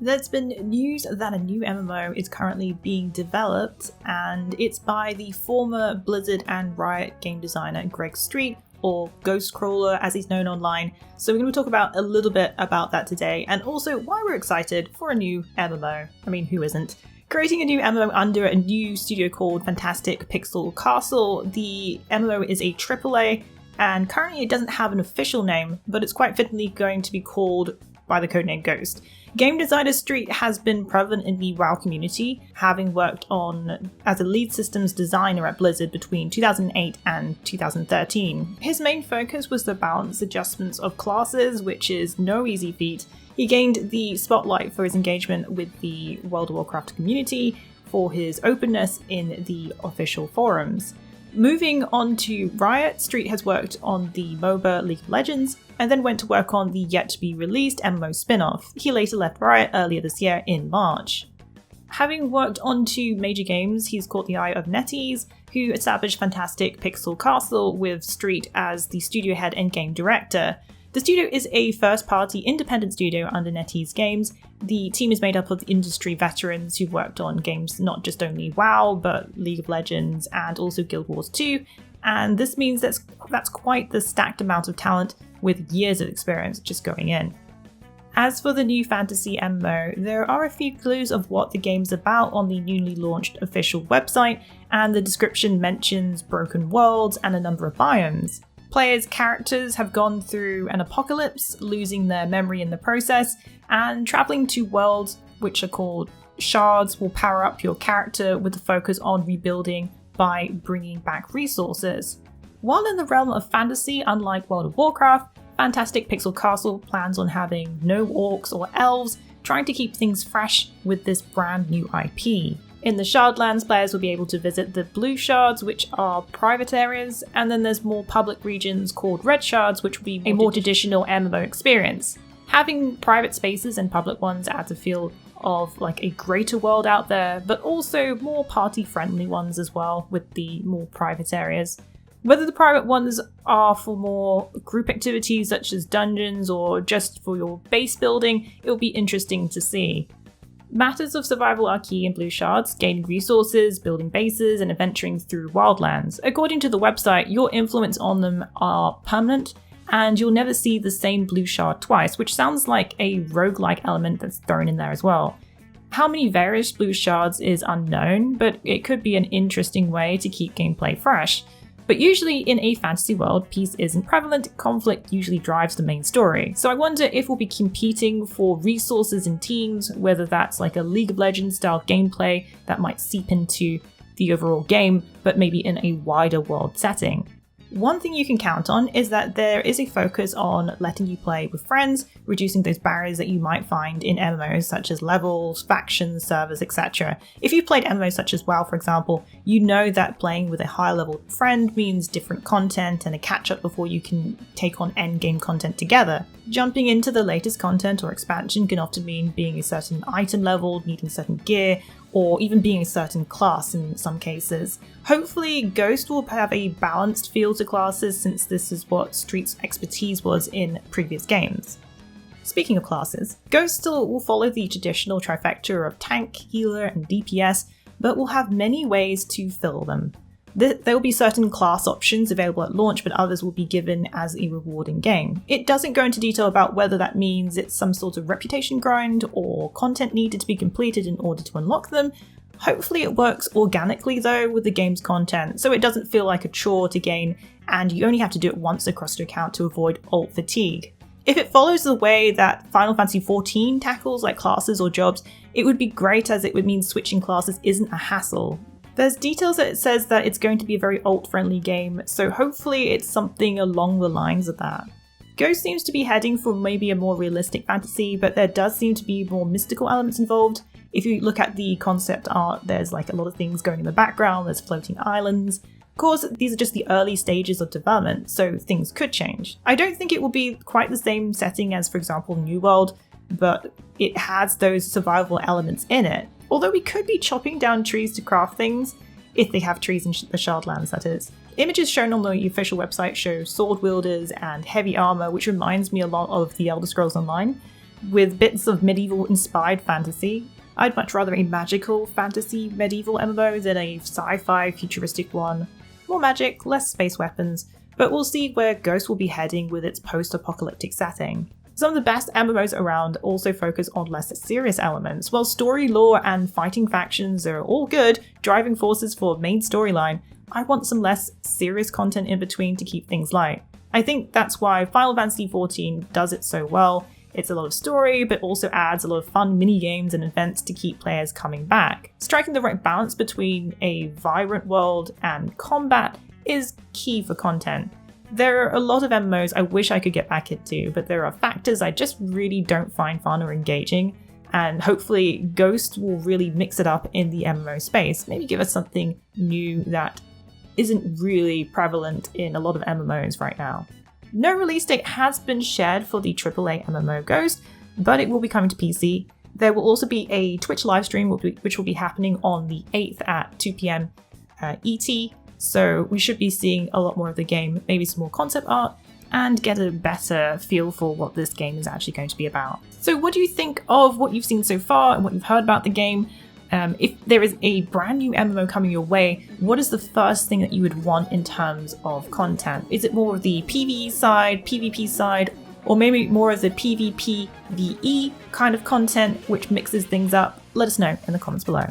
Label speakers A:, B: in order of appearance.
A: There's been news that a new MMO is currently being developed, and it's by the former Blizzard and Riot game designer Greg Street, or Ghostcrawler as he's known online. So we're going to talk about a little bit about that today, and also why we're excited for a new MMO. I mean, who isn't? Creating a new MMO under a new studio called Fantastic Pixel Castle. The MMO is a AAA, and currently it doesn't have an official name, but it's quite fittingly going to be called by the codename Ghost. Game designer Street has been prevalent in the WoW community, having worked on as a lead systems designer at Blizzard between 2008 and 2013. His main focus was the balance adjustments of classes, which is no easy feat. He gained the spotlight for his engagement with the World of Warcraft community, for his openness in the official forums. Moving on to Riot, Street has worked on the MOBA League of Legends, and then went to work on the yet-to-be-released MMO spin-off. He later left Riot earlier this year in March. Having worked on two major games, he's caught the eye of NetEase, who established Fantastic Pixel Castle with Street as the studio head and game director. The studio is a first-party independent studio under NetEase Games. The team is made up of industry veterans who worked on games not just only WoW, but League of Legends and also Guild Wars 2, and this means that's quite the stacked amount of talent with years of experience just going in. As for the new fantasy MMO, there are a few clues of what the game's about on the newly launched official website, and the description mentions broken worlds and a number of biomes. Players' characters have gone through an apocalypse, losing their memory in the process, and travelling to worlds which are called shards will power up your character with a focus on rebuilding by bringing back resources. While in the realm of fantasy, unlike World of Warcraft, Fantastic Pixel Castle plans on having no orcs or elves, trying to keep things fresh with this brand new IP. In the Shardlands, players will be able to visit the blue shards, which are private areas, and then there's more public regions called red shards, which will be a more traditional MMO experience. Having private spaces and public ones adds a feel of like a greater world out there, but also more party-friendly ones as well with the more private areas. Whether the private ones are for more group activities such as dungeons or just for your base building, it'll be interesting to see. Matters of survival are key in Blue Shards, gaining resources, building bases, and adventuring through wildlands. According to the website, your influence on them are permanent, and you'll never see the same Blue Shard twice, which sounds like a roguelike element that's thrown in there as well. How many various Blue Shards is unknown, but it could be an interesting way to keep gameplay fresh. But usually in a fantasy world, peace isn't prevalent, conflict usually drives the main story. So I wonder if we'll be competing for resources in teams, whether that's like a League of Legends style gameplay that might seep into the overall game, but maybe in a wider world setting. One thing you can count on is that there is a focus on letting you play with friends, reducing those barriers that you might find in MMOs such as levels, factions, servers, etc. If you've played MMOs such as WoW, for example, you know that playing with a higher level friend means different content and a catch-up before you can take on endgame content together. Jumping into the latest content or expansion can often mean being a certain item level, needing certain gear, or even being a certain class in some cases. Hopefully Ghost will have a balanced feel to classes, since this is what Street's expertise was in previous games. Speaking of classes, Ghost still will follow the traditional trifecta of tank, healer, and DPS, but will have many ways to fill them. There will be certain class options available at launch, but others will be given as a reward in game. It doesn't go into detail about whether that means it's some sort of reputation grind or content needed to be completed in order to unlock them. Hopefully it works organically though with the game's content, so it doesn't feel like a chore to gain, and you only have to do it once across your account to avoid ult fatigue. If it follows the way that Final Fantasy XIV tackles like classes or jobs, it would be great, as it would mean switching classes isn't a hassle. There's details that it says that it's going to be a very ult-friendly game, so hopefully it's something along the lines of that. Ghost seems to be heading for maybe a more realistic fantasy, but there does seem to be more mystical elements involved. If you look at the concept art, there's like a lot of things going in the background, there's floating islands. Of course, these are just the early stages of development, so things could change. I don't think it will be quite the same setting as, for example, New World, but it has those survival elements in it. Although we could be chopping down trees to craft things, if they have trees in the Shardlands, that is. Images shown on the official website show sword wielders and heavy armor, which reminds me a lot of the Elder Scrolls Online. with bits of medieval-inspired fantasy. I'd much rather a magical fantasy medieval MMO than a sci-fi futuristic one. More magic, less space weapons, but we'll see where Ghost will be heading with its post-apocalyptic setting. Some of the best MMOs around also focus on less serious elements. While story, lore, and fighting factions are all good driving forces for main storyline, I want some less serious content in between to keep things light. I think that's why Final Fantasy XIV does it so well. It's a lot of story, but also adds a lot of fun mini-games and events to keep players coming back. Striking the right balance between a vibrant world and combat is key for content. There are a lot of MMOs I wish I could get back into, but there are factors I just really don't find fun or engaging, and hopefully Ghost will really mix it up in the MMO space. Maybe give us something new that isn't really prevalent in a lot of MMOs right now. No release date has been shared for the AAA MMO Ghost, but it will be coming to PC. There will also be a Twitch livestream which will be happening on the 8th at 2 PM ET, so we should be seeing a lot more of the game, maybe some more concept art, and get a better feel for what this game is actually going to be about. So what do you think of what you've seen so far and what you've heard about the game? If there is a brand new MMO coming your way, what is the first thing that you would want in terms of content? Is it more of the PvE side, PvP side, or maybe more of the PvP-VE kind of content which mixes things up? Let us know in the comments below.